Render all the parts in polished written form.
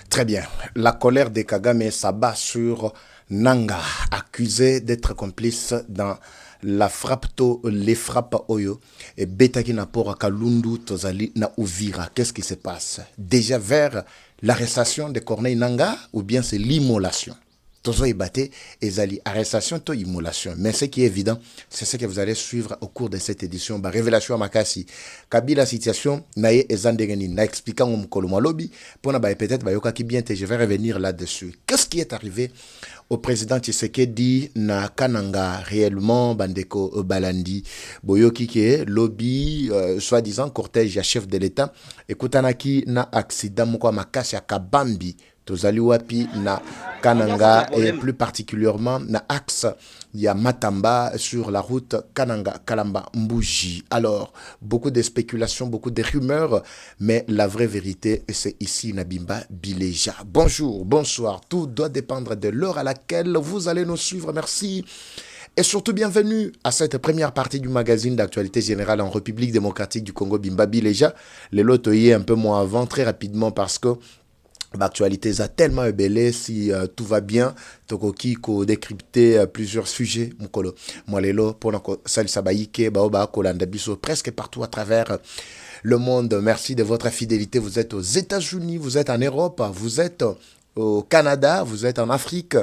Très bien. La colère de Kagame s'abat sur Nanga, accusé d'être complice dans les frappes Oyo et Betaki na pora Kalundu Tozali na Uvira. Qu'est-ce qui se passe? Déjà vers l'arrestation de Corneille Nanga ou bien c'est l'immolation? Tozo Ibate, Ezali, arrestation, to immolation. Mais ce qui est évident, c'est ce que vous allez suivre au cours de cette édition. Bah, révélation à Makasi. Kabila situation, nae ezandegeni, na expliquant au mkoloma lobby, pour na peut-être, yoka ki bien, je vais revenir là-dessus. Qu'est-ce qui est arrivé au président Tshisekedi na Kananga réellement, bandeko balandi, boyoki ke lobby, soi-disant cortège à chef de l'État, écoutanaki na accident moko Makasi à Kabambi, tozali wapi na Kananga et plus particulièrement na axe il y a Matamba sur la route Kananga Kalamba Mbuji. Alors beaucoup de spéculations, beaucoup de rumeurs, mais la vraie vérité c'est ici Nabimba Bileja. Bonjour, bonsoir, tout doit dépendre de l'heure à laquelle vous allez nous suivre. Merci. Et surtout, bienvenue à cette première partie du magazine d'actualité générale en République démocratique du Congo, Bimba Bileja. Les lots y un peu moins avant, très rapidement parce que l'actualité a tellement ébellé. Si tout va bien, tokoki ko décrypter plusieurs sujets mukolo mwalelo pona ko salisa baike baoba kolanda biso presque partout à travers le monde. Merci de votre fidélité. Vous êtes aux États-Unis, vous êtes en Europe, vous êtes au Canada, vous êtes en Afrique.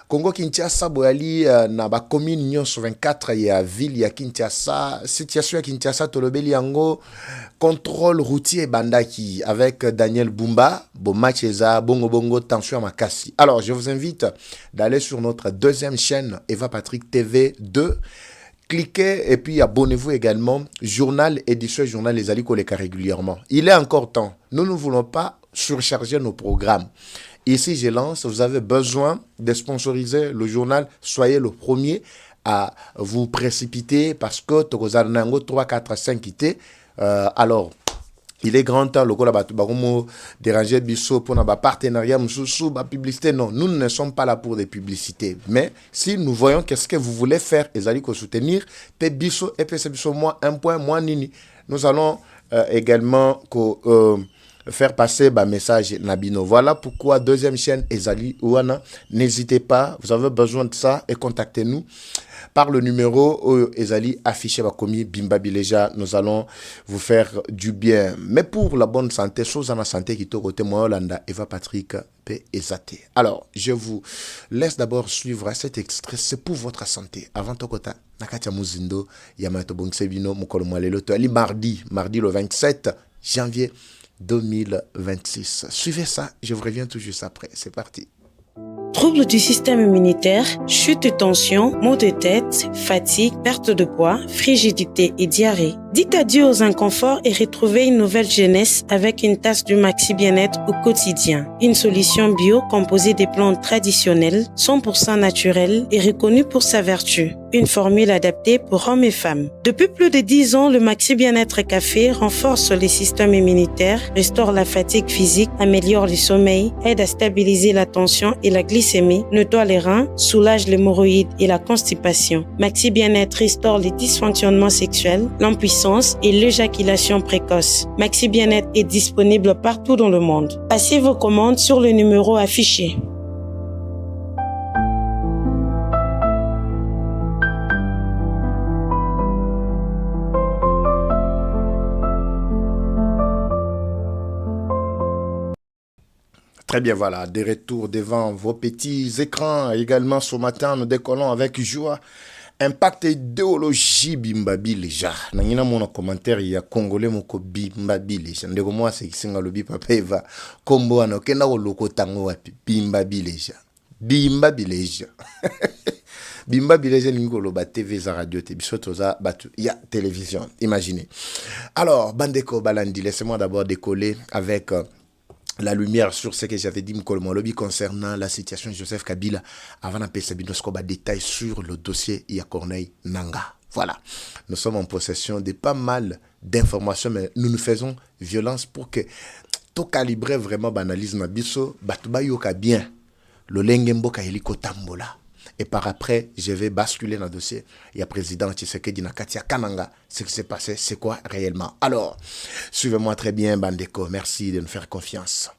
Congo Kinshasa boyali na ba commune nyonso 24 ya ville ya Kinshasa. Situation ya Kinshasa tolobeli yango contrôle routier bandaki avec Daniel Bumba, bon match eza bongo bongo tension makasi. Alors je vous invite d'aller sur notre deuxième chaîne Eva Patrick TV 2. Cliquez et puis abonnez-vous également. Journal édition journal les Alikoleka régulièrement. Il est encore temps. Nous ne voulons pas surcharger nos programmes. Ici, je lance, vous avez besoin de sponsoriser le journal, soyez le premier à vous précipiter parce que Tokozanango 3, 4, 5 quittés. Alors, il est grand temps, le Baromo déranger Bisso pour un partenariat, sous publicité. Non, nous ne sommes pas là pour des publicités. Mais si nous voyons qu'est-ce que vous voulez faire, et allez soutenir, P Bisso et P Bisso, moi, un point, moi, Nini. Nous allons également faire passer un message Nabino. Voilà pourquoi deuxième chaîne Ezali Ouana. N'hésitez pas, vous avez besoin de ça et contactez-nous par le numéro Ezali affiché commis Bimba Bileja. Nous allons vous faire du bien. Mais pour la bonne santé, chose en la santé qui est au côté moi Hollanda, Eva Patrick P. Ezate. Alors, je vous laisse d'abord suivre cet extrait. C'est pour votre santé. Avant Tokota, Nakatia Muzindo, Yamato Bongsebino, Mukolo Mwalelo, mardi le 27 janvier 2026. Suivez ça, je vous reviens tout juste après. C'est parti. Troubles du système immunitaire, chute de tension, maux de tête, fatigue, perte de poids, frigidité et diarrhée. Dites adieu aux inconforts et retrouvez une nouvelle jeunesse avec une tasse du Maxi Bien-être au quotidien. Une solution bio composée des plantes traditionnelles, 100% naturelles et reconnue pour sa vertu. Une formule adaptée pour hommes et femmes. Depuis plus de 10 ans, le Maxi Bien-être Café renforce les systèmes immunitaires, restaure la fatigue physique, améliore le sommeil, aide à stabiliser la tension et la glycémie, nettoie les reins, soulage l'hémorroïde et la constipation. Maxi Bien-être restaure les dysfonctionnements sexuels, l'impuissance et l'éjaculation précoce. Maxi Bien-être est disponible partout dans le monde. Passez vos commandes sur le numéro affiché. Très bien, voilà, des retours devant vos petits écrans. Également, ce matin, nous décollons avec joie. Impact idéologie Bimba Bileja. Nangina mon commentaire, il y a Congolais moko Bimba Bileja. Ndeko moi c'est qui singa lobi papa eva. Kombo ano kenda ko loko tango wapi Bimba Bileja. Bimba Bileja. Bimba Bileja Ningolo ba TV za radio te bisoto za batu. Il y a télévision, imaginez. Alors, Bandeko Balandi, laissez-moi d'abord décoller avec la lumière sur ce que j'avais dit Mkolomolobi concernant la situation de Joseph Kabila avant d'appeler Sabinoskoba détail sur le dossier Ia Corneille Nanga. Voilà, nous sommes en possession de pas mal d'informations, mais nous faisons violence pour que tout calibrer vraiment banalise Nabiso, Batuba Yoka bien, le Lengembo Kaheliko Tambola. Et par après, je vais basculer dans le dossier. Il y a président Tshisekedi na Katia Kananga. Ce qui s'est passé, c'est quoi réellement? Alors, suivez-moi très bien, Bandeko. Merci de nous faire confiance.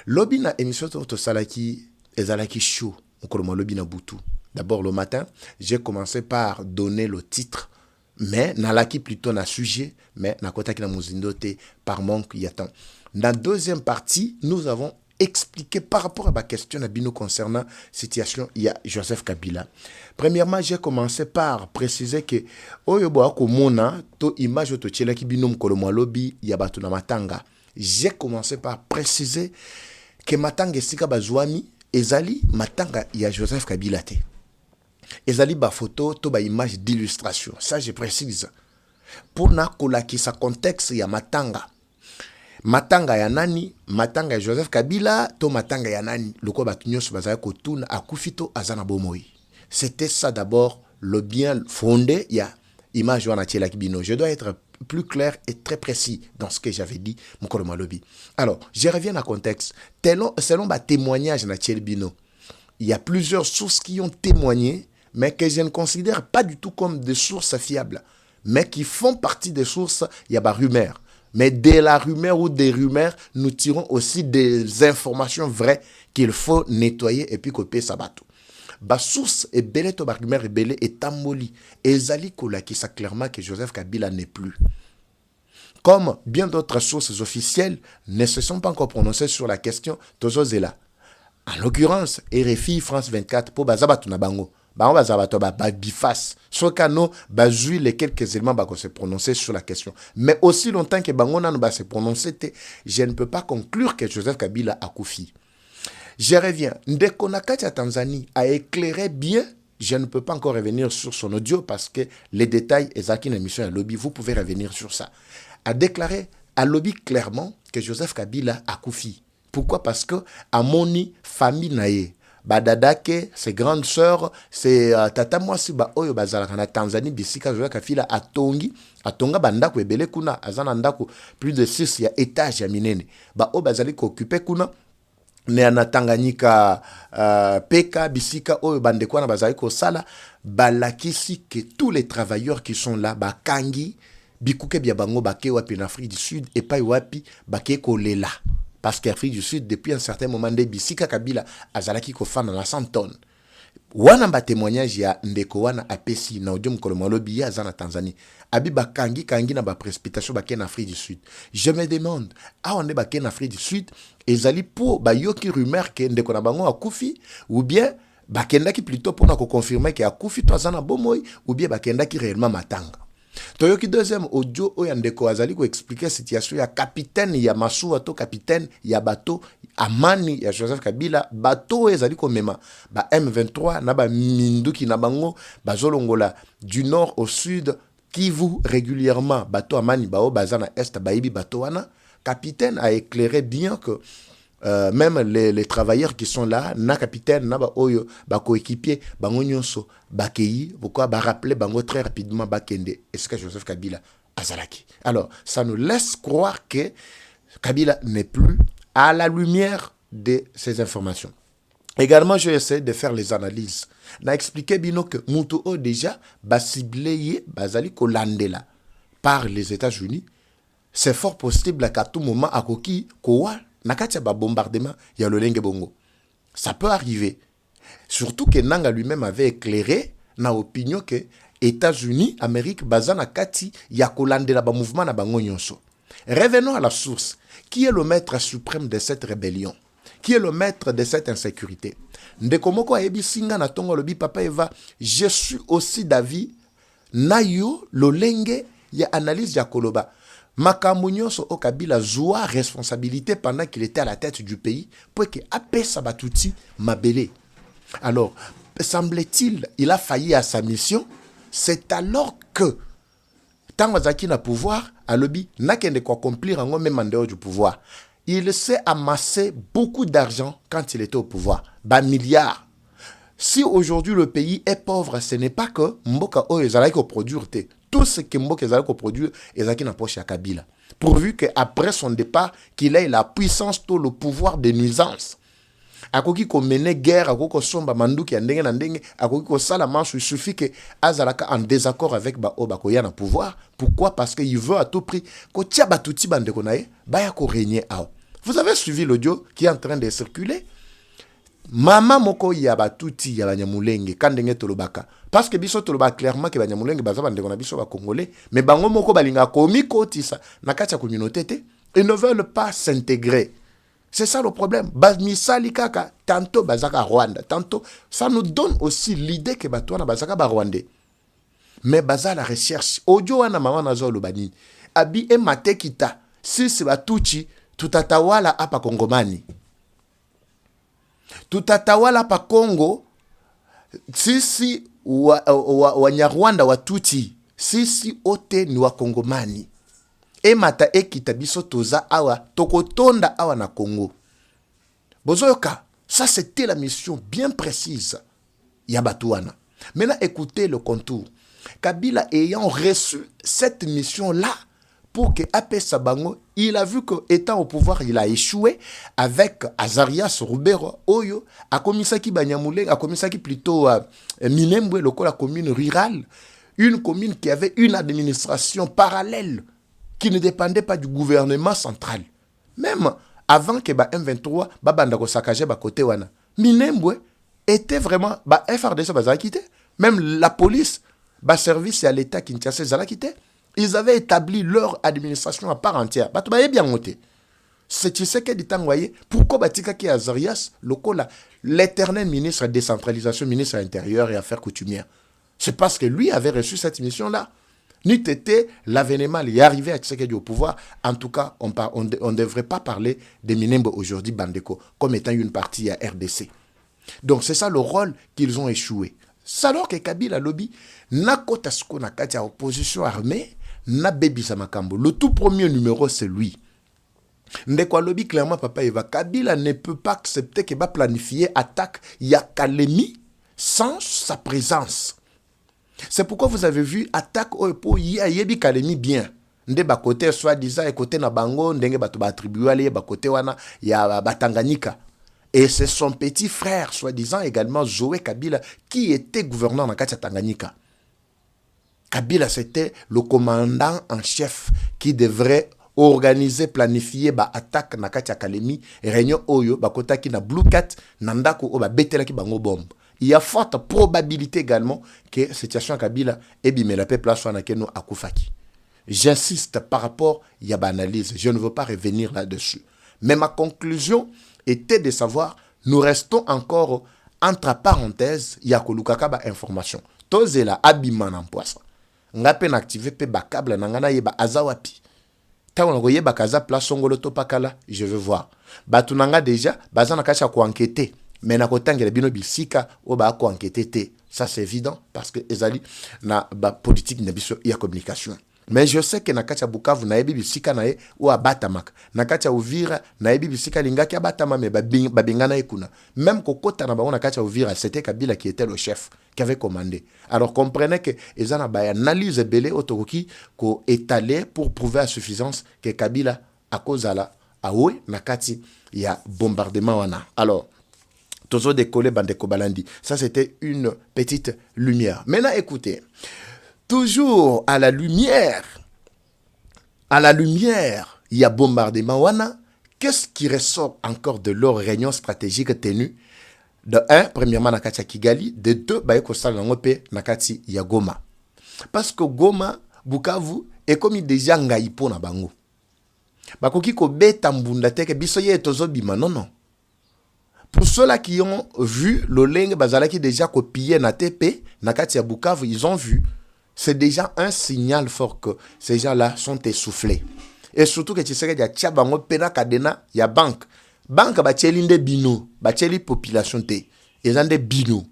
Lobi na émission to salaki ezalaki show okoloma lobi na butu. D'abord le matin, j'ai commencé par donner le titre, mais nalaki plutôt na sujet, mais na kota ki na muzindo te par manque y temps. Dans la deuxième partie, nous avons expliqué par rapport à ma question à Bino concernant situation il y a Joseph Kabila. Premièrement, j'ai commencé par préciser que oyobo akomona to image to tchela ki bino mkolomwa lobi ya batu na matanga. J'ai commencé par préciser que matanga esika bazwami ezali matanga ya Joseph Kabila te. Ezali ba photo to ba image d'illustration. Ça je précise. Pour na kolaki sa contexte ya matanga. Matanga ya nani, matanga ya Joseph Kabila, to matanga ya nani, loko batu nyonso bazali kotuna akufito azana bomoi. C'était ça d'abord le bien fondé ya image wana tchela kibino. Je dois être plus clair et très précis dans ce que j'avais dit mukolo malobi. Alors, je reviens à contexte. Selon ma témoignage na tchela bino, il y a plusieurs sources qui ont témoigné, mais que je ne considère pas du tout comme des sources fiables, mais qui font partie des sources, il y a des rumeurs. Mais de la rumeur ou des rumeurs, nous tirons aussi des informations vraies qu'il faut nettoyer et puis copier sa bateau. Ba source et belé to ba rumeur et belé et tamoli. Et zali kola qui ça clairement que Joseph Kabila n'est plus. Comme bien d'autres sources officielles ne se sont pas encore prononcées sur la question Tozozela. En l'occurrence, RFI France 24 pour bazabatu na bango. Bango bazabato ba bifas. Sokano bazui les quelques éléments ba se prononcer sur la question. Mais aussi longtemps que bango na ba se prononcer, je ne peux pas conclure que Joseph Kabila a koufi. Je reviens. Ndeko Nakati à Tanzanie a éclairé bien. Je ne peux pas encore revenir sur son audio parce que les détails, exactement une émission à lobby, vous pouvez revenir sur ça. A déclaré à lobby clairement que Joseph Kabila a koufi. Pourquoi? Parce que à moni famille naye, badadake, ses grandes sœurs, c'est tata mwasi ba oyo bazalaka na Tanzanie bisika Joseph Kabila atonga bandako ebele kuna azana ndako plus de 6 ya étage ya minene. Ba o bazali ko occuper kuna ne anatanganyika peka bisika oyo bandeko na bazali ko sala balakisi que tous les travailleurs qui sont là bakangi bikuke bia bango bake wapi en Afrique du Sud et pas wapi bake kolela. Parce qu'Afrique du Sud, depuis un certain moment, de Bisika Kabila, azalaki ko fan na 100 tonnes. Wana ba témoignage ya ndeko wana apesi na audio mkoloma lobi ya zana Tanzanie. Abi ba kangi na ba précipitation ba ken Afrique du Sud. Je me demande, on est ba ken Afrique du Sud, ezali pour ba yoki rumeur que ndeko na bango akufi ou bien ba kendaki plutôt pour na ko confirmer que akufi to zana bomoi ou bien ba kendaki réellement matanga. Toyoki deuxième audio oyo ndeko azali ko expliquer situation ya capitaine ya Masua to capitaine ya bateau amani ya Joseph Kabila bateau ezali ko mema ba M23 na ba minduki na bango bazolongola du nord au sud Kivu régulièrement bateau amani bao bazana est baibi bateau wana. Capitaine a éclairé bien que même les travailleurs qui sont là, na capitaine, na ba oyo, ba coéquipier, bango nyonso, bakei, pourquoi ba rappeler bango très rapidement bakende. Est-ce que Joseph Kabila azalaki? Alors, ça nous laisse croire que Kabila n'est plus à la lumière de ces informations. Également, je essaie de faire les analyses. Na expliqué bino que Muto déjà ba ciblé bazali kolandela par les États-Unis. C'est fort possible qu'à tout moment akoki kowa nakati ba bombardement ya lolenge bongo. Ça peut arriver. Surtout que Nanga lui-même avait éclairé na opinion que États-Unis, Amérique, bazana kati ya kolandela ba mouvement na bango nyonso. Revenons à la source. Qui est le maître suprême de cette rébellion? Qui est le maître de cette insécurité? Ndekomoko ayebi singa na tongo lobi papa Eva, je suis aussi d'avis nayo lolenge ya analyse ya koloba. Makambo nyonso o Kabila zoa responsabilité pendant qu'il était à la tête du pays pour que apesa batuti mabele. Alors, semble-t-il, il a failli à sa mission. C'est alors que tant Zaki na pouvoir, à lobby n'a qu'un de quoi accomplir en même en dehors du pouvoir. Il s'est amassé beaucoup d'argent quand il était au pouvoir, milliards. Si aujourd'hui le pays est pauvre, ce n'est pas que Mboka o ezalaki ko produire te. Tout ce que Mboka ezalaki ko produire ezalaki na poche ya Kabila. Pourvu que après son départ, qu'il ait la puissance, tout le pouvoir de nuisance. Akoki ko mener guerre, akoki ko somba manduki ya ndenge na ndenge, akoki ko sala manche, il suffit que azalaka en désaccord avec ba o bakoya na pouvoir. Pourquoi? Parce qu'il veut à tout prix ko tia batuti bande ko nae, ba ya ko régner ao. Vous avez suivi l'audio qui est en train de circuler. Mama moko ya batuti ya banyamulenge kandenge tolobaka parce que biso toloba clairement que banyamulenge baza bande kona biso ba congolais mais bango moko balinga komi kotisa na kati ya communauté te, ils ne veulent pas s'intégrer. C'est ça le problème. Misali kaka tantôt bazaka Rwanda, tantôt ça nous donne aussi l'idée que batwana bazaka ba Rwandais. Mais baza la recherche audio wana mama nazo lobani abi e matekita sisi batuchi tutatawala hapa Kongomani. Tutatawala pa Kongo sisi Wanyarwanda watuti sisi ote ni Wakongomani. E mata ekita biso toza awa tokotonda awa na Congo. Bozoyoka, ça c'était la mission bien précise Yabatouana. Maintenant écoutez le contour. Kabila ayant reçu cette mission-là pour que AP Sabango, il a vu qu'étant au pouvoir, il a échoué avec Azarias Rubero Oyo, a Komisaki Banyamuleng, a Komisaki plutôt Minembwe, la commune rurale, une commune qui avait une administration parallèle qui ne dépendait pas du gouvernement central. Même avant que M23 babandako sakaje ba côté wana, Minembwe était vraiment FRDC bazala quitté, même la police ba service à l'état Kinshasa zala quitté. Ils avaient établi leur administration à part entière. Batoubaye bien monté. C'est tu sais que dit envoyé pourquoi batika ki Azarias lokola l'éternel ministre de décentralisation, ministre de l'Intérieur et affaires coutumières. C'est parce que lui avait reçu cette mission-là. N'eût été l'avènement y arrivé à Tshisekedi au pouvoir. En tout cas, on ne devrait pas parler de Minembwe aujourd'hui, Bandeko, comme étant une partie à RDC. Donc c'est ça le rôle qu'ils ont échoué. C'est alors que Kabila lobby n'a kotasko na katia opposition armée na bebi samakambo. Le tout premier numéro c'est lui. Ndeko lobby clairement papa Eva Kabila ne peut pas accepter qu'il va planifier attaque Yakalemi sans sa présence. C'est pourquoi vous avez vu attaque Oepo Yebi Kalemi bien. Nde ba côté soi-disant et côté na bango ndenge bato ba attribuer ali ba côté wana ya Batanganyika. Et c'est son petit frère, soi-disant également, Zoé Kabila, qui était gouverneur dans Katia Tanganyika. Kabila, c'était le commandant en chef qui devrait organiser, planifier l'attaque dans Katia Kalemi, réunion Oyo, Bakota qui na Blue Cat, Nandako, Oba Betela qui bango bombe. Il y a forte probabilité également que cette situation Kabila est bimé la peuple soit nakeno akufaki. J'insiste par rapport à y a analyse, je ne veux pas revenir là-dessus. Mais ma conclusion était de savoir, nous restons encore entre parenthèses, il y a kolukakaba information. Tozela abiman en poisson. Ngape n'activer pe bakable nangana yeba azawapi. Ta on yeba kaza place songolo topakala, je veux voir. Batunanga déjà, bazana kacha ko enquêter. Mais na kotangela bino bisika o ba ko enquêter te. Ça c'est évident parce que ezali na ba politique na biso ya communication. Mais je sais que Nakacha Bukavu na ebi bisika na e ou abatamak. Nakacha Uvira na ebi bisika lingaki abatama me babingana ekuna. Même kokota na bango Nakacha Uvira, c'était Kabila qui était le chef, qui avait commandé. Alors comprenez que ezana ba analyse belé otokoki ko étalé pour prouver à suffisance que Kabila a kozala awe nakati ya bombardement wana. Alors tozo décollé bandeko balandi. Ça c'était une petite lumière. Maintenant écoutez. Toujours à la lumière, il y a bombardement wana. Qu'est-ce qui ressort encore de leur réunion stratégique tenue? De un, premièrement, Nakati Kigali. De deux, Bayeko Salangope, Nakati Yagoma. Parce que Goma, Bukavu, est comme déjà Ngaipo na bango. Bakoki ko beta mbunda teke bisoye etozo bima. Non. Pour ceux-là qui ont vu le leng bazala qui déjà copié na TP, Nakati ya Bukavu, ils ont vu. C'est déjà un signal fort que ces gens-là sont essoufflés. Et surtout que tu sais qu'il y a Tchabango Pena Kadena, il y a banque. Banque bacheli nde bino, bacheli population te. Ils ont des bino.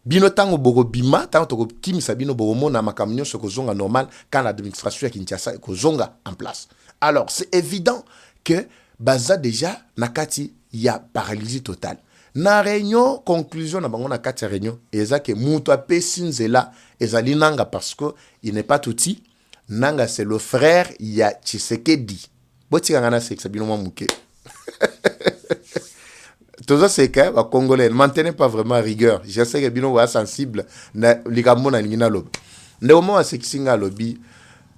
Bino tango bogo bima, tango toko kimisa bino bogo mona makamnyo se kozonga normal quand l'administration ya Kinshasa kozonga en place. Alors, c'est évident que baza déjà nakati il y a paralysie totale. Na réunion conclusion na bango na kati réunion eza ke muto apesi nzela ezali nanga parce que il n'est pas touti nanga c'est le frère ya Tshisekedi botika ngana sexa bino muke tozo seka ba congolais ne maintenez pas vraiment rigueur je sais que bino wa sensible na likambo na lingina lobi nde omo wa sekisinga lobi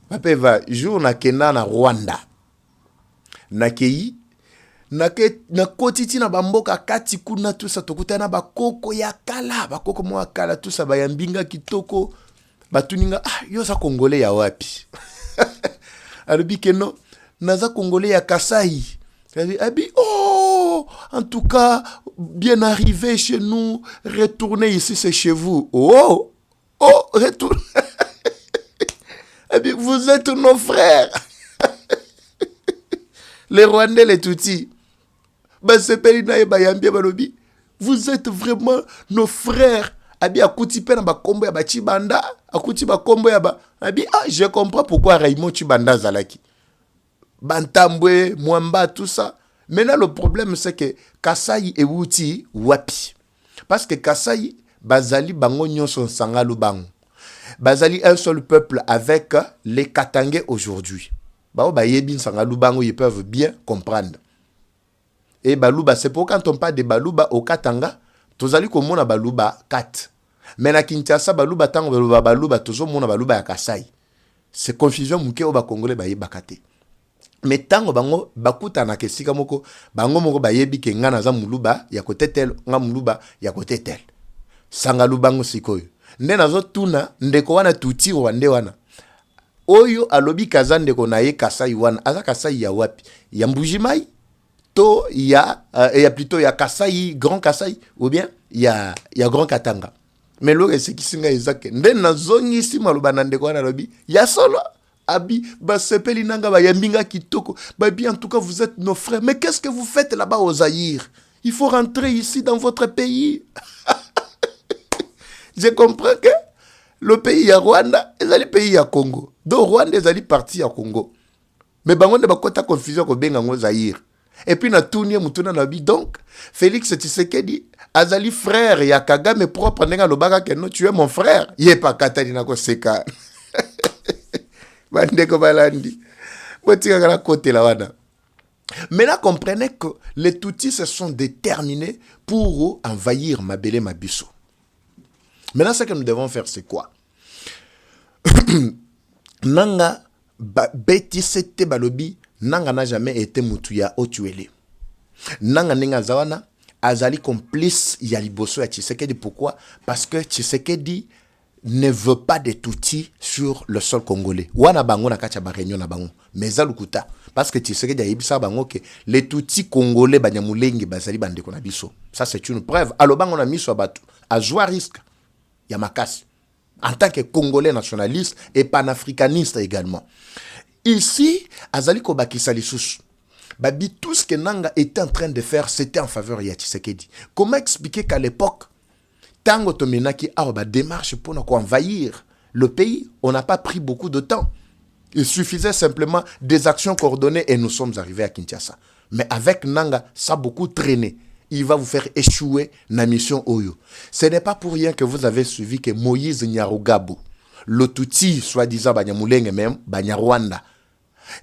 papa va jour na kena na Rwanda na kei na kotiti na bamboka kati kuna tout ça tokutana bakoko ya kala bakoko mwa kala tout ça bayambinga kitoko batuninga yo za congolais ya wapi alobi keno naza congolais ya Kasai abi oh en tout cas bien arrivé chez nous, retournez ici c'est chez vous. Oh retourne. abi vous êtes nos frères. Les Rwandais les Tutsis vous êtes vraiment nos frères. Abi akuti pe na bakombo ya bachibanda, akuti bakombo ya ba. Abi je comprends pourquoi Raymond Chibanda zalaki. Bantambwe, Mwamba, tout ça. Maintenant le problème c'est que Kasai et Wuti wapi. Parce que Kasai bazali bango nyonso sangalu bango. Bazali un seul peuple avec les Katangais aujourd'hui. Bao ba yebin sangalu bango, ils peuvent bien comprendre. Et Baluba, c'est pour quand on parle de Baluba au Katanga, tozali komona Baluba 4. Mais na Kinshasa Baluba tango Baluba tozo mona Baluba ya Kasai. C'est confusion muke o ba Congolais ba yebakate. Mais tango bango bakuta na kesika moko bango moko ba yebi ke ngana za muluba ya kote tel nga muluba ya kote tel. Sangalu bango sikoyo. Nde nazo tuna ndeko wana tuti wande wana. Oyo alobi kazande ko na ye Kasai wana. Aza Kasai ya wapi? Ya Mbujimai? To ya plutôt ya Kasai, Grand Kasai ou bien ya Grand Katanga. Mais le c'est qui singa ezake nde na zongi si maluba na ndeko na lobi ya solo abi ba sepeli nanga ba yambinga kitoko ba bien en tout cas vous êtes nos frères. Mais qu'est-ce que vous faites là-bas au Zaïre? Il faut rentrer ici dans votre pays. Je comprends que le pays ya Rwanda et le pays ya Congo. Donc Rwanda est allé parti à Congo. Mais bango ne ba kota confusion ko benga ngo Zaïre. Et puis na tourné mutuna na bi donc Félix Tshisekedi azali frère ya Kagame propre ndenga lobaka que non tu es mon frère yé pa katali na ko seka bande ko balandi botika kala côté la wana. Maintenant comprenez que les Tutsis se sont déterminés pour envahir Mabele Mabiso. Maintenant ce que nous devons faire c'est quoi? Nanga beti sete balobi Nanga n'a jamais été mutuya otuele. Nanga ninga zawana azali complice ya liboso ya Tshisekedi. Pourquoi? Parce que Tshisekedi ne veut pas de Tutsis sur le sol congolais. Wana bango na kacha ba réunion na bango. Mais alukuta parce que Tshisekedi a yebisa bango que les Tutsis congolais banyamulenge bazali bandeko na biso. Ça c'est une preuve. Alo bango na miso abatu azwa risque ya makasi en tant que Congolais nationaliste et panafricaniste également. Ici, Azali Kobakisa Lissous, Babi, tout ce que Nanga était en train de faire, c'était en faveur de Tshisekedi. Comment expliquer qu'à l'époque, Tango Tomenaki a une démarche pour nous envahir le pays, on n'a pas pris beaucoup de temps. Il suffisait simplement des actions coordonnées et nous sommes arrivés à Kinshasa. Mais avec Nanga, ça a beaucoup traîné. Il va vous faire échouer la mission Oyo. Ce n'est pas pour rien que vous avez suivi que Moïse Nyarugabo, le Tutsi, soi-disant Banyamulenge même, Banyarwanda,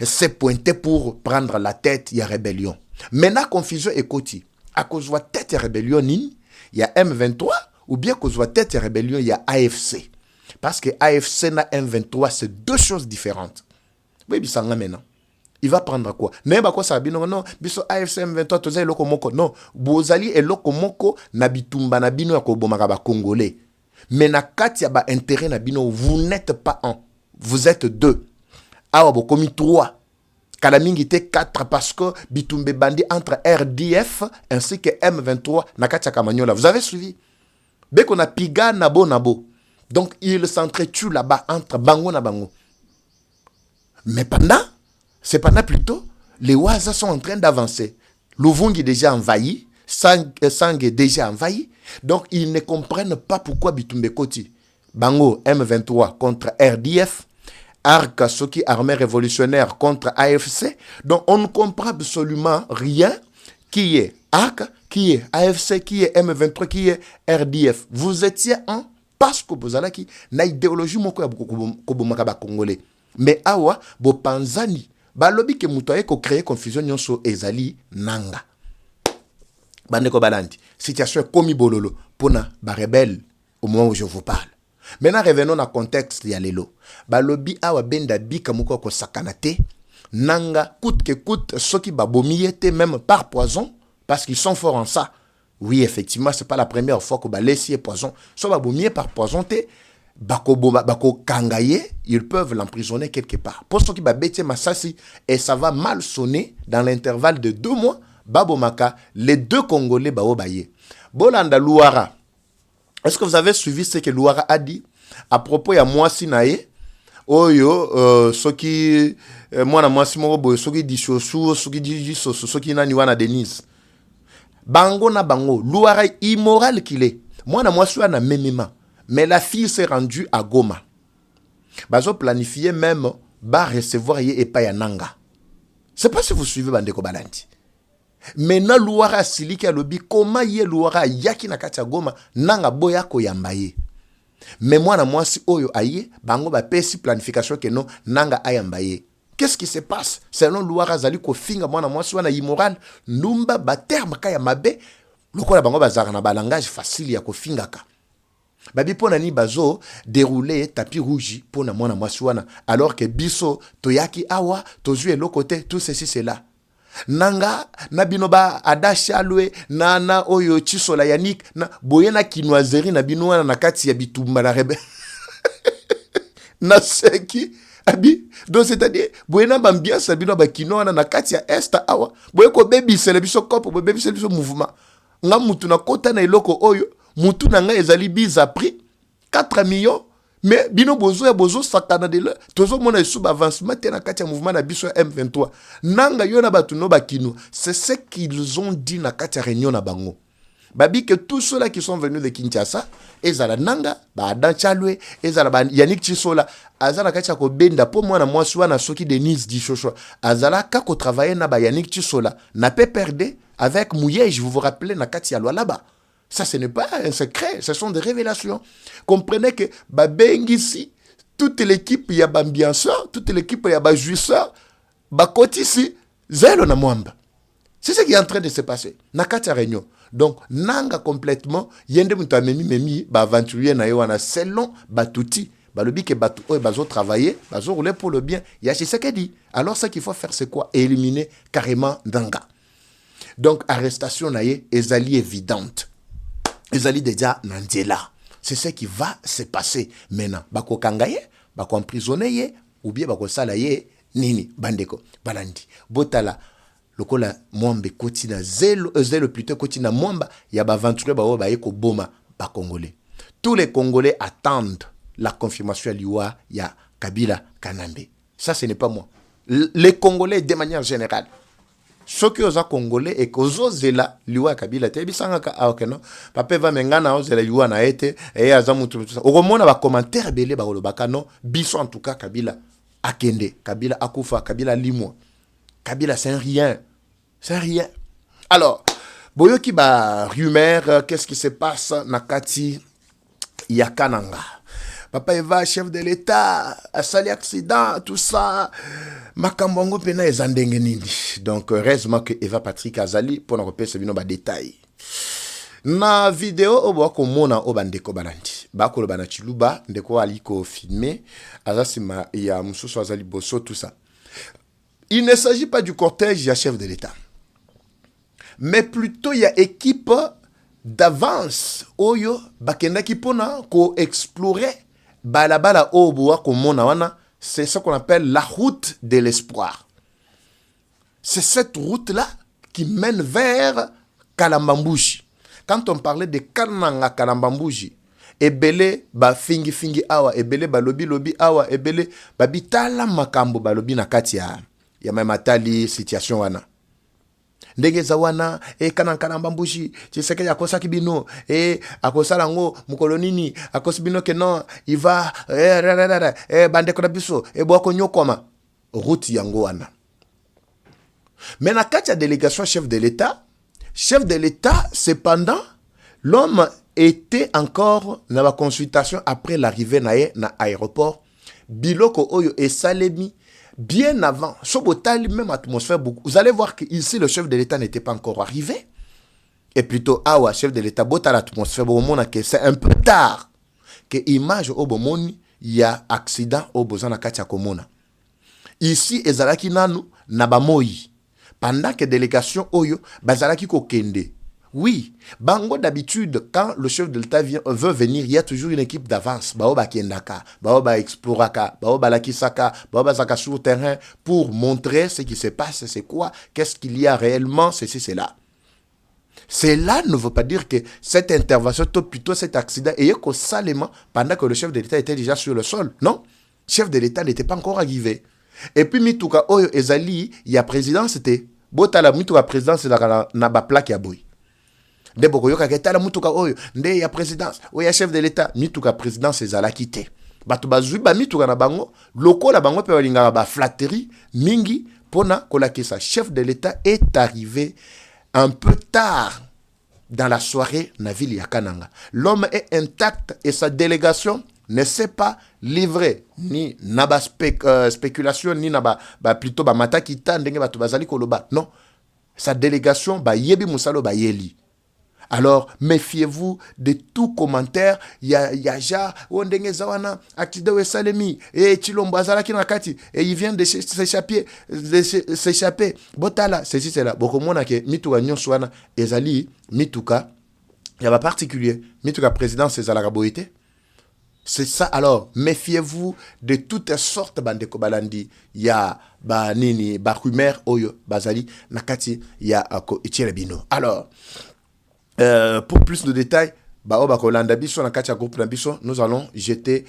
s'est pointé pour prendre la tête, il y a rébellion. Maintenant, confusion est côté. À cause de la tête, il y a rébellion, il y a M23, ou bien à cause de la tête, il y a rébellion, il y a AFC. Parce que AFC et M23, c'est deux choses différentes. Oui, ça maintenant. Il va prendre quoi? Non, biso AFC M23, tu sais, lokomoko. Non, Bozali et lokomoko, nabitumba nabino yakobomaka ba Congolais. Mais na kati ya ba intérêt nabino, vous n'êtes pas un. Vous êtes deux. Awa bokomi 3. Kalamingi te 4 parce que bitumbe bandi entre RDF ainsi que M23 na kati ya Kamanyola. Vous avez suivi? Beko na piga nabo nabo. Donc ils s'entretuent là-bas entre bango na bango. Mais c'est pendant plutôt, les Ouazas sont en train d'avancer. Luvungi est déjà envahi, Sang est déjà envahi. Donc ils ne comprennent pas pourquoi bitumbe koti. Bango M23 contre RDF. Arc, Soki armée révolutionnaire contre AFC. Donc on ne comprend absolument rien qui est Arc, qui est AFC, qui est M23, qui est RDF. Vous étiez un parce que vous avez qui na idéologie moko ya congolais. Mais awa bo panzani ba lobi ke mutoye ko créer confusion nyonso ezali nanga. Bandeko balandi. Situation komi bololo pona ba rebelle au moment où je vous parle. Maintenant revenons dans le contexte ya lelo. Balobi awa benda bika moko ko sakanate nanga coûte que coûte ceux qui babomi étaient même par poison parce qu'ils sont forts en ça. Oui, effectivement, c'est pas la première fois que laisser poison. Soit babomi par poison te bako kangaye, ils peuvent l'emprisonner quelque part. Pour ceux qui babete masasi et ça va mal sonner dans l'intervalle de 2 mois, babomaka les 2 Congolais baobaye. Bolanda Louara. Est-ce que vous avez suivi ce que Louara a dit à propos ya mwasi nae? Oyo soki mwana mwasi moko boyo soki di chosu soki di soso soki nani wana Denise. Bango na bango, Louara immoral qu'il est. Mwana mwasi wana memema. Mais la fille s'est rendue à Goma. Bazo planifié même ba recevoir ye epa ya nanga. Je sais pas si vous suivez Bandeko Balandi. Maintenant Louara siliki alobi koma ye Louara yaki na kati ya Goma nanga boya ko yamba ye. Mais mwana mwasi oyo aye bango ba pesi planification que non nanga ayamba ye. Qu'est-ce qui se passe? Selon Louara zali ko finga mwana mwasi wana immoral numba ba terme ka ya mabe lokola bango bazara na ba langage facile ya ko fingaka. Babi pona ni bazo dérouler tapis rouge pona mwana mwasi wana alors que biso toyaki awa tozue lokote tout ceci cela. Nanga na binoba adasha lwe na oyo chisola yanik na boyena kinoiserie na binoana na kati ya bitumba na rebe na seki abi donc c'est-à-dire boyena bambiance binoba kinoana na kati ya esta awa boyeko baby celebiso kopo baby celebiso mouvement nga mutu na kota na eloko oyo mutu na nga ezali biza prix 4 millions. Mais bino bozo ya bozo sakana de la tozo mona sub avancement te na kati ya mouvement na biso M23 nanga yona batu no bakino. C'est ce qu'ils ont dit na kati ya réunion na bango. Babi que tous ceux là qui sont venus de Kinshasa ezala nanga ba Adan Chalwe ezala ba Yannick Chisola azala kati ya ko benda po mwana mwasi wana soki Denise di Chocho azala ka ko travailler na ba Yannick Chisola na pe perdre avec Mouyej, vous vous rappelez na kati ya loi là-bas. Ça, ce n'est pas un secret, ce sont des révélations. Comprenez que Babengisi, toute l'équipe, il y a Bambianseur, toute l'équipe, il y a Bajouisseur, Bakotisi, Zelo na Mwamba. C'est ce qui est en train de se passer. Nakata réunion. Donc, nanga complètement, yende mutamemi memi, ba aventurier na yoana, selon Batouti, balobi ke batu oy bazo travailler, bazo rouler pour le bien. Yachi ce qu'il dit. Alors, ce qu'il faut faire, c'est quoi? Éliminer carrément Nanga. Donc, arrestation na ye, ezali évidente. Ils allaient déjà Nandela. C'est ce qui va se passer maintenant. Bako kangaye, bako emprisonné ou bien bako salaye nini bandeko balandi. Botala lokola mwambe kotina zelo plutôt kotina mwamba ya ba aventureux ba ba yeko boma ba congolais. Tous les Congolais attendent la confirmation à l'IOA ya Kabila Kanambe. Ça ce n'est pas moi. Les Congolais de manière générale. Ceux qui sont Congolais et qui osent la liwa Kabila te bisanga ka okeno papa va mengana oze la liwa na ete et azamutu tout ça au moins va commentaire belé ba olobaka non biso en tout cas Kabila akende Kabila akufa Kabila limwa Kabila c'est rien alors boyoki ba rumeur qu'est-ce qui se passe na kati ya Kananga. Papa Eva, chef de l'État, a sali accident, tout ça. Makambongo pena ezandenge nini. Donc, heureusement que Eva Patrick Azali, pour nous repérer ce bino ba détail. Na vidéo, obo wako mona obandeko balandi. Bako lo bana chiluba, ndeko aliko filmé. Azasima, ya msusu Azali Bosso, tout ça. Il ne s'agit pas du cortège, ya chef de l'État. Mais plutôt, il y a équipe d'avance. Oyo, bakenda kipona, ko explorer. Balabala oboa komona wana, c'est ce qu'on appelle la route de l'espoir. C'est cette route-là qui mène vers Kalambambouji. Quand on parlait de Kananga Kalambambouji, ebele ba fingi awa, ebele ba lobi awa, ebele ba bitala makambo ba lobi na kati ya mamatali situation wana. Ndenge za wana Kalambambouji Tshisekedi akosaki bino akosala ngo mukolonini akosibino ke non il va bandeko na biso bwako nyokoma route yango wana. Mais na kati ya délégation chef de l'État cependant l'homme était encore dans la consultation après l'arrivée na aéroport biloko oyo esalemi bien avant, même atmosphère beaucoup. Vous allez voir qu'ici, le chef de l'État n'était pas encore arrivé. Et plutôt, awa, chef de l'État, bota l'atmosphère, c'est un peu tard. Que image au bomoni, il y a accident au bozana katia komona. ici ezalaki nanu na bamoyi pendant que délégation oyo bazalaki kokende. Oui, bango d'habitude, quand le chef de l'État veut venir, il y a toujours une équipe d'avance. Baoba Kendaka, Baoba Exploraka, Baoba Lakisaka, Baoba Zaka sur terrain pour montrer ce qui se passe, c'est quoi, qu'est-ce qu'il y a réellement, ceci, c'est là. Cela ne veut pas dire que cette intervention, plutôt cet accident, est que salement pendant que le chef de l'État était déjà sur le sol. Non, le chef de l'État n'était pas encore arrivé. Et puis, Mituka Oyo Ezali, il y a président, c'était Botala Mituka président, c'est la plaque ya boy. De bokoyoka ketala mutuka oyo nde ya présidence oya chef de l'état mituka présidence ezala quitté bato bazui ba mituka na bango lokola bango pe balinga ba flatterie mingi pona kolakisa chef de l'état est arrivé un peu tard dans la soirée na ville ya Kananga. L'homme est intact et sa délégation ne s'est pas livrée ni na ba spéculation ni na ba plutôt ba matakita ndenge bato bazali koloba. Non, sa délégation ba yebi musalo ba yeli. Alors, méfiez-vous de tout commentaire. Yaja, Ondenge Zawana, Akidewe Salemi, et Chilombo Azalaki Nakati, et il vient de s'échapper. Botala, c'est là. Bokomona ke Mituka Nyonswana, Ezali, Mituka, il y a pas particulier. Mituka président, c'est Zalagaboïté. C'est ça. Alors, méfiez-vous de toutes sortes de kobalandi. Il y a Nini, rumeur, Oyo, Bazali, Nakati, il y a Etielebino. Alors, pour plus de détails, nous allons jeter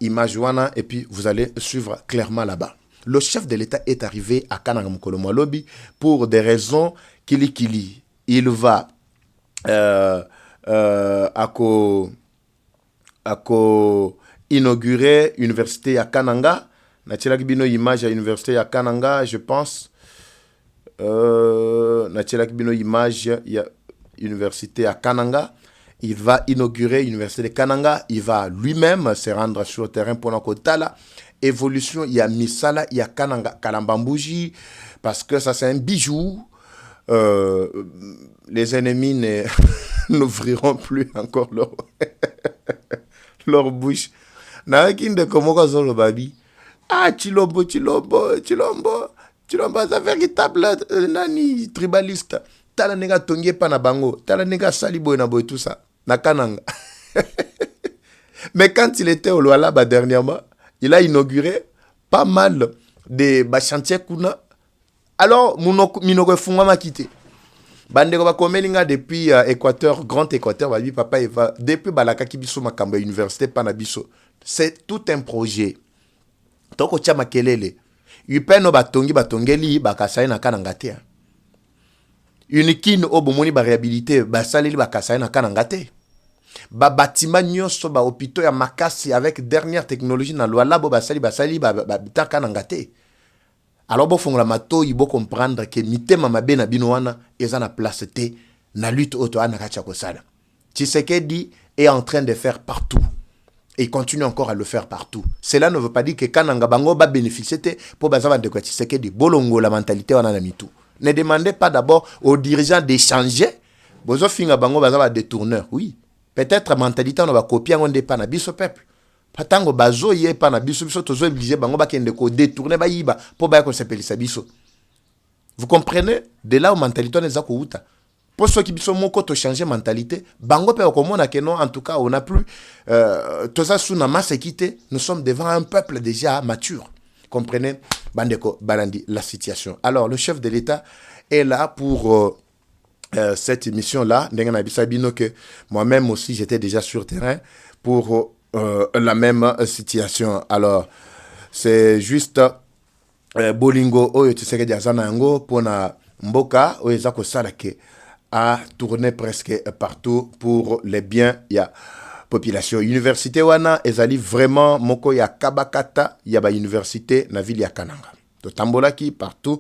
image wana et puis vous allez suivre clairement là-bas. Le chef de l'État est arrivé à Kananga Mukolo Mwalobi pour des raisons kili. Il va inaugurer l'université à Kananga. Natilaki bino image à l'université à Kananga, je pense. Natilaki bino image université à Kananga. Il va inaugurer l'université de Kananga. Il va lui-même se rendre sur le terrain pour Nakotala. Évolution, il y a Misala, il y a Kananga, Kalambambouji, parce que ça c'est un bijou. Les ennemis n'ouvriront plus encore leur bouche. Nakinde Komoko Zolo Babi. Ah, Chilombo, c'est véritable nani tribaliste. Tala nega tongie pa na bango, tala nega sali boy na boy tout ça, na Kananga. Mais quand il était au Luala dernièrement, il a inauguré pas mal de chantiers kuna. Alors, minoko funga ma quitté. Bande ko ba komelinga depuis Équateur, Grand Équateur, ba bi papa Eva, depuis balaka kibiso makamba université pa na biso. C'est tout un projet. Toko tia makelele. Yupeno batongeli bakasai na Kananga te. Unikin obomoni ba réhabilité ba saleli ba kasai na Kananga te. Ba bâtiment nyonso ba hôpitaux ya makasi avec dernière technologie na Luala bo ba sali ba ta Kananga te. Alors bo fongola mato ibo comprendre que mitema mabe na bino wana eza na place te na lutte auto ana kacha kosala. Tshisekedi est en train de faire partout. Et il continue encore à le faire partout. Cela ne veut pas dire que Kananga bango ba bénéficier te pour bazava de quoi Tshisekedi bolongo la mentalité wana na mitu. Ne demandez pas d'abord aux dirigeants d'échanger. Bozo finga bango bazava détourneur. Oui. Peut-être mentalité on va copier on pas na biso peuple. Patango bazo yé pas na biso tozo obligé bango ba kende ko détourner ba yiba pour ba ko sepelisa biso. Vous comprenez? De là où mentalité on est ko uta. Pour ceux qui biso moko to changer mentalité, bango pe komona que non en tout cas on n'a plus tout ça sous na masse équité, nous sommes devant un peuple déjà mature. Comprenez, Bandeko Balandi, la situation. Alors, le chef de l'État est là pour cette émission-là. Moi-même aussi, j'étais déjà sur terrain pour la même situation. Alors, c'est juste Bolingo, Oyo Tshisekedi Azanango, pour na Mboka, Oyezako Salake, a tourné presque partout pour les biens. Il y a population. Université wana ezali vraiment moko ya Kabakata, ya ba université na ville ya Kananga. To tambolaki partout,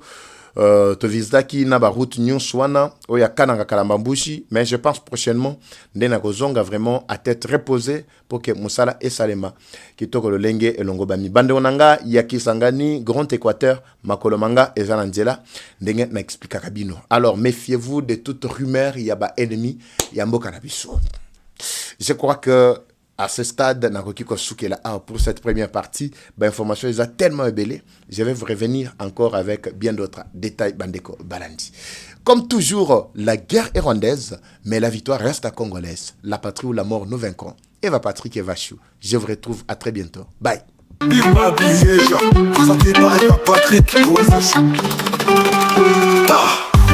to visitaki na ba route nyonso wana o ya Kananga Kalambambushi, mais je pense prochainement ndena kozonga vraiment à tête reposée pour que musala esalema kitoko lolenge elongo bami. Bande onanga ya Kisangani, Grand Équateur, Makolomanga ezala nzela ndenge na expliquer kabino. Alors méfiez-vous de toute rumeur, il y a ba ennemi ya mboka na biso. Je crois que À ce stade, Nakoki Kosukela pour cette première partie, l'information est tellement ébellée. Je vais vous revenir encore avec bien d'autres détails, Bandeko Balandi. Comme toujours, la guerre est rwandaise, mais la victoire reste à congolaise. La patrie ou la mort, nous vaincrons. Eva Patrick Evachou. Je vous retrouve à très bientôt. Bye.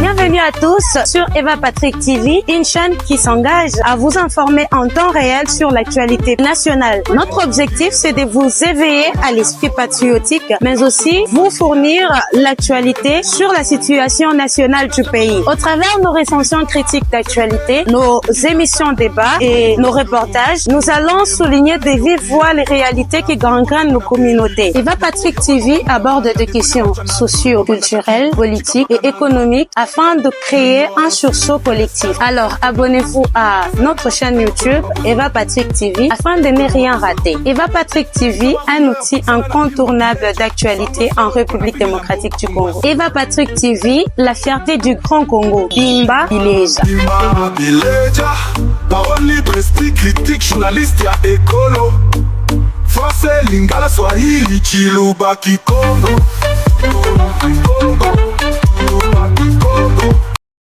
Bienvenue à tous sur Eva Patrick TV, une chaîne qui s'engage à vous informer en temps réel sur l'actualité nationale. Notre objectif, c'est de vous éveiller à l'esprit patriotique, mais aussi vous fournir l'actualité sur la situation nationale du pays. Au travers de nos recensions critiques d'actualité, nos émissions débats et nos reportages, nous allons souligner de vive voix les réalités qui gangrènent nos communautés. Eva Patrick TV aborde des questions socio-culturelles, politiques et économiques afin de créer un sursaut collectif. Alors, abonnez-vous à notre chaîne YouTube Eva Patrick TV afin de ne rien rater. Eva Patrick TV, un outil incontournable d'actualité en République démocratique du Congo. Eva Patrick TV, la fierté du Grand Congo. Bimba Bileja. Bimba Bileja, parole libre, esprit critique, journaliste ya écolo. Français, Lingala, Swahili, Chiluba, Kikongo.